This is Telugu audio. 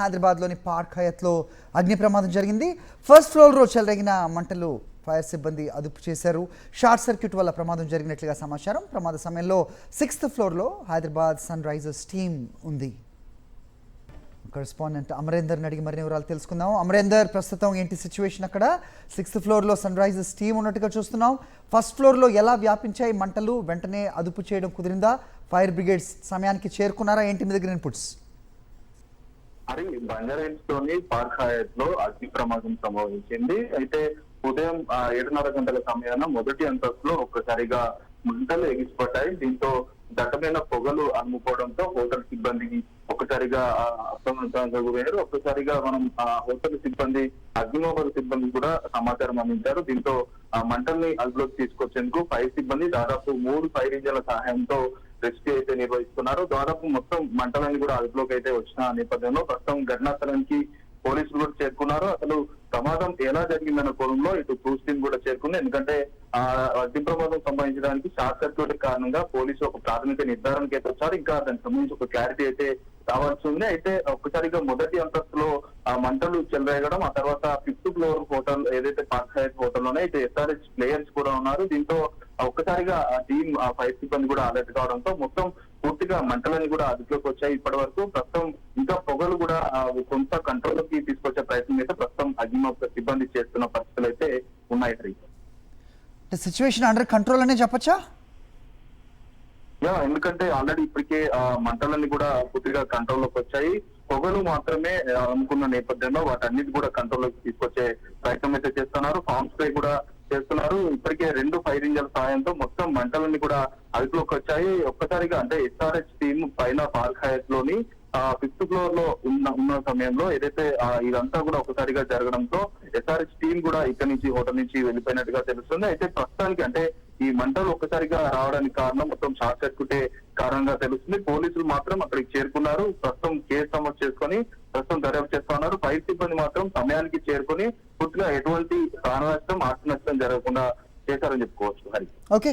హైదరాబాద్లోని పార్క్ హయత్లో అగ్ని ప్రమాదం జరిగింది. ఫస్ట్ ఫ్లోర్లో చెలరేగిన మంటలు ఫైర్ సిబ్బంది అదుపు చేశారు. షార్ట్ సర్క్యూట్ వల్ల ప్రమాదం జరిగినట్లుగా సమాచారం. ప్రమాద సమయంలో 6th ఫ్లోర్లో హైదరాబాద్ సన్ రైజర్స్ టీం ఉంది. కరెస్పాండెంట్ అమరేందర్ని అడిగి మరిన్ని వివరాలు తెలుసుకుందాం. అమరేందర్, ప్రస్తుతం ఏంటి సిచ్యువేషన్ అక్కడ? 6th ఫ్లోర్లో సన్ రైజర్స్ టీం ఉన్నట్టుగా చూస్తున్నాం. ఫస్ట్ ఫ్లోర్లో ఎలా వ్యాపించాయి మంటలు? వెంటనే అదుపు చేయడం కుదిరిందా? ఫైర్ బ్రిగేడ్స్ సమయానికి చేరుకున్నారా? ఏంటి మీ దగ్గర ఇన్పుట్స్? మరి బంజారాహిల్స్ లోని పార్క్ హయత్ లో అగ్ని ప్రమాదం సంభవించింది. అయితే ఉదయం 7:30 గంటల సమయాన మొదటి అంతస్తులో ఒక్కసారిగా మంటలు ఎగిసిపడ్డాయి. దీంతో దట్టమైన పొగలు అమ్ముకోవడంతో హోటల్ సిబ్బందికి ఒక్కసారిగా అప్రమత్తంగా గురయ్యారు. ఒక్కసారిగా మనం హోటల్ సిబ్బంది, అగ్నిమాపక సిబ్బంది కూడా సమాచారం అందించారు. దీంతో మంటల్ని అదుపులోకి తీసుకొచ్చేందుకు ఫైర్ సిబ్బంది దాదాపు 3 ఫైర్ ఇంజన్ల సహాయంతో రెస్క్యూ అయితే నిర్వహిస్తున్నారు. దాదాపు మొత్తం మంటలన్నీ కూడా అదుపులోకి అయితే వచ్చిన నేపథ్యంలో ప్రస్తుతం ఘటనా స్థలానికి పోలీసులు కూడా చేరుకున్నారు. అసలు ప్రమాదం ఎలా జరిగిందన్న కోణంలో ఇటు క్రూజ్ టీం కూడా చేరుకుంది. ఎందుకంటే అగ్ని ప్రమాదం సంభవించడానికి షార్ట్ సర్క్యూట్ కారణంగా పోలీసులు ఒక ప్రాథమిక నిర్ధారణకి అయితే వచ్చారు. ఇంకా దానికి సంబంధించి ఒక క్లారిటీ అయితే రావాల్సి ఉంది. అయితే ఒక్కసారిగా మొదటి అంతస్తులో మంటలు చెలరేగడం, ఆ తర్వాత 5th ఫ్లోర్ హోటల్ ఏదైతే పార్క్ హయత్ హోటల్లోనే అయితే SRH ప్లేయర్స్ కూడా ఉన్నారు. దీంతో ఒక్కసారిగా టీం ఫైర్ సిబ్బంది కూడా అలర్ట్ కావడంతో మొత్తం పూర్తిగా మంటలన్నీ కూడా అదుపులోకి వచ్చాయి. ఇప్పటి వరకు ప్రస్తుతం ఇంకా పొగలు కూడా కొంత కంట్రోల్ లోకి తీసుకొచ్చే ప్రయత్నం అయితే ప్రస్తుతం అగ్నిమాపక సిబ్బంది చేస్తున్న పరిస్థితులు అయితే ఉన్నాయి. సిచ్యువేషన్ అండర్ కంట్రోల్ అనే చెప్పచ్చా? ఎందుకంటే ఆల్రెడీ ఇప్పటికే మంటలన్నీ కూడా పూర్తిగా కంట్రోల్ లోకి వచ్చాయి. పొగలు మాత్రమే అనుకున్న నేపథ్యంలో వాటన్నిటి కూడా కంట్రోల్ లోకి తీసుకొచ్చే ప్రయత్నం అయితే చేస్తున్నారు. ఫామ్ స్ప్రే కూడా చేస్తున్నారు. ఇప్పటికే 2 ఫైర్ ఇంజన్ల సహాయంతో మొత్తం మంటలన్నీ కూడా అదుపులోకి వచ్చాయి. ఒక్కసారిగా అంటే SRH టీం పైన పార్క్ హయత్ లోని 5th ఫ్లోర్ లో ఉన్న సమయంలో ఏదైతే ఇదంతా కూడా ఒకసారిగా జరగడంతో SRH టీం కూడా ఇక్కడి నుంచి హోటల్ నుంచి వెళ్ళిపోయినట్టుగా తెలుస్తుంది. అయితే ప్రస్తుతానికి అంటే ఈ మంటలు ఒక్కసారిగా రావడానికి కారణం మొత్తం షార్ట్ సర్క్యూటే కారణంగా తెలుస్తుంది. పోలీసులు మాత్రం అక్కడికి చేరుకున్నారు. ప్రస్తుతం కేసు నమోదు చేసుకొని ప్రస్తుతం దర్యాప్తు చేస్తున్నారు. ఫైర్ సిబ్బంది మాత్రం సమయానికి చేరుకొని పూర్తిగా ఎటువంటి ప్రాణ నష్టం, ఆస్తి నష్టం జరగకుండా చేశారని చెప్పుకోవచ్చు. ఓకే.